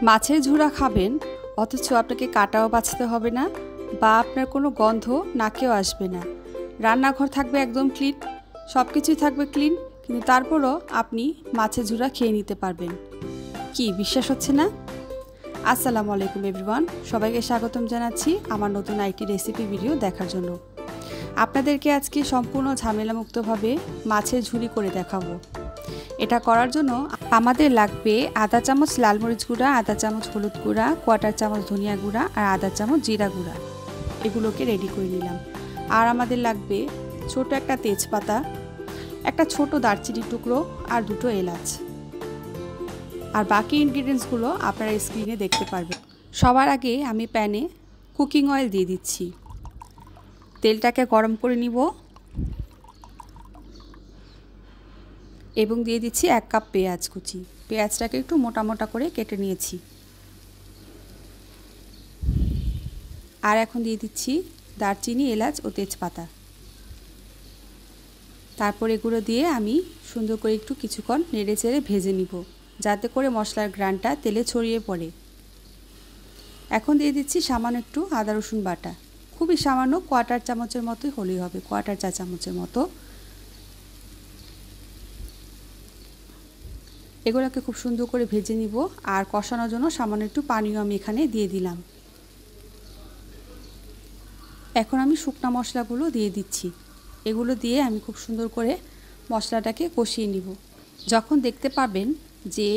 মাছের ঝুরা খাবেন অথচ আপনাকে কাটাও বাছতে হবে না বা আপনার কোনো গন্ধ নাকেও আসবে না। রান্নাঘর থাকবে একদম ক্লিন, সব কিছুই থাকবে ক্লিন, কিন্তু তারপরও আপনি মাছের ঝুরা খেয়ে নিতে পারবেন। কি বিশ্বাস হচ্ছে না? আসসালামু আলাইকুম এভরিওয়ান, সবাইকে স্বাগতম জানাচ্ছি আমার নতুন আইটি রেসিপি ভিডিও দেখার জন্য। আপনাদেরকে আজকে সম্পূর্ণ ঝামেলামুক্তভাবে মাছের ঝুরি করে দেখাবো। এটা করার জন্য আমাদের লাগবে আধা চামচ লাল মরিচ গুঁড়া, আধা চামচ হলুদ গুঁড়া, কোয়ার্টার চামচ ধনিয়া গুঁড়া আর আধা চামচ জিরা গুঁড়া। এগুলোকে রেডি করে নিলাম। আর আমাদের লাগবে ছোট একটা তেজপাতা, একটা ছোট দারচিনির টুকরো আর দুটো এলাচ। আর বাকি ইনগ্রিডিয়েন্টসগুলো আপনারা স্ক্রিনে দেখতে পারবেন। সবার আগে আমি প্যানে কুকিং অয়েল দিয়ে দিচ্ছি। তেলটাকে গরম করে নিব এবং দিয়ে দিচ্ছি 1 কাপ পেঁয়াজ কুচি। পেঁয়াজটাকে একটু মোটা মোটা করে কেটে নিয়েছি। আর এখন দিয়ে দিচ্ছি দারচিনি, এলাচ ও তেজপাতা। তারপর এগুলো দিয়ে আমি সুন্দর করে একটু কিছুক্ষণ নেড়ে চেড়ে ভেজে নিব, যাতে করে মশলার ঘ্রাণটা তেলে ছড়িয়ে পড়ে। এখন দিয়ে দিচ্ছি সামান্য একটু আদা রসুন বাটা, খুবই সামান্য, কোয়ার্টার চামচের মতোই হলেই হবে, কোয়ার্টার চা চামচের মতো। এগুলোকে খুব সুন্দর করে ভেজে নিব। আর কষানোর জন্য সামান্য একটু পানিও আমি এখানে দিয়ে দিলাম। এখন আমি শুকনা মশলাগুলো দিয়ে দিচ্ছি। এগুলো দিয়ে আমি খুব সুন্দর করে মশলাটাকে কষিয়ে নিব। যখন দেখতে পাবেন যে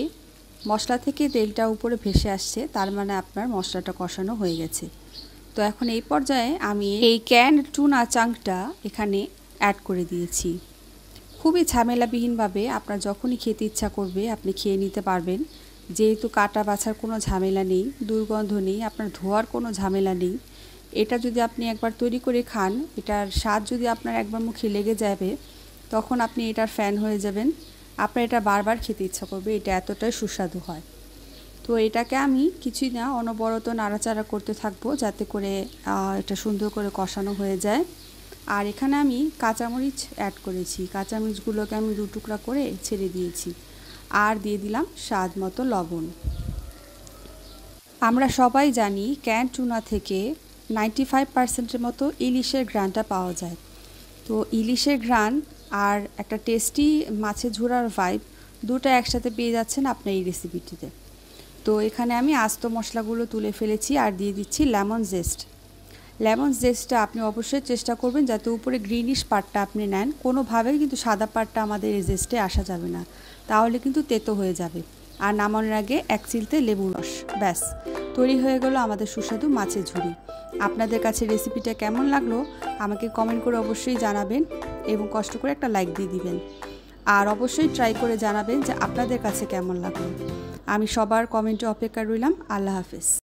মশলা থেকে তেলটা উপরে ভেসে আসছে, তার মানে আপনার মশলাটা কষানো হয়ে গেছে। তো এখন এই পর্যায়ে আমি এই ক্যান টুনা চাংটা এখানে অ্যাড করে দিয়েছি। খুবই ঝামেলাবিহীনভাবে আপনার যখনই খেতে ইচ্ছা করবে আপনি খেয়ে নিতে পারবেন। যেহেতু কাটা বাছার কোনো ঝামেলা নেই, দুর্গন্ধ নেই, আপনার ধোয়ার কোনো ঝামেলা নেই। এটা যদি আপনি একবার তৈরি করে খান, এটার স্বাদ যদি আপনার একবার মুখে লেগে যাবে, তখন আপনি এটার ফ্যান হয়ে যাবেন। আপনার এটা বারবার খেতে ইচ্ছা করবে, এটা এতটাই সুস্বাদু হয়। তো এটাকে আমি কিছুই না, অনবরত নাড়াচাড়া করতে থাকবো যাতে করে এটা সুন্দর করে কষানো হয়ে যায়। আর এখানে আমি কাঁচামরিচ অ্যাড করেছি। কাঁচামরিচগুলোকে আমি 2 টুকরা করে ছেড়ে দিয়েছি। আর দিয়ে দিলাম স্বাদ মতো লবণ। আমরা সবাই জানি ক্যান টুনা থেকে 95% মতো ইলিশের ঘ্রাণটা পাওয়া যায়। তো ইলিশের ঘ্রাণ আর একটা টেস্টি মাছের ঝুরার ভাইব দুটো একসাথে পেয়ে যাচ্ছেন আপনার এই রেসিপিটিতে। তো এখানে আমি আস্ত মশলাগুলো তুলে ফেলেছি আর দিয়ে দিচ্ছি লেমন জেস্ট। লেমন জেস্টটা আপনি অবশ্যই চেষ্টা করবেন যাতে উপরে গ্রিনিশ পার্টটা আপনি নেন। কোনোভাবেই কিন্তু সাদা পার্টটা আমাদের এই জেস্টে আসা যাবে না, তাহলে কিন্তু তেতো হয়ে যাবে। আর নামানোর আগে 1 চিলতে লেবু রস, ব্যাস তৈরি হয়ে গেল আমাদের সুস্বাদু মাছের ঝুরি। আপনাদের কাছে রেসিপিটা কেমন লাগলো আমাকে কমেন্ট করে অবশ্যই জানাবেন এবং কষ্ট করে একটা লাইক দিয়ে দিবেন। আর অবশ্যই ট্রাই করে জানাবেন যে আপনাদের কাছে কেমন লাগলো। আমি সবার কমেন্টে অপেক্ষা রইলাম। আল্লাহ হাফেজ।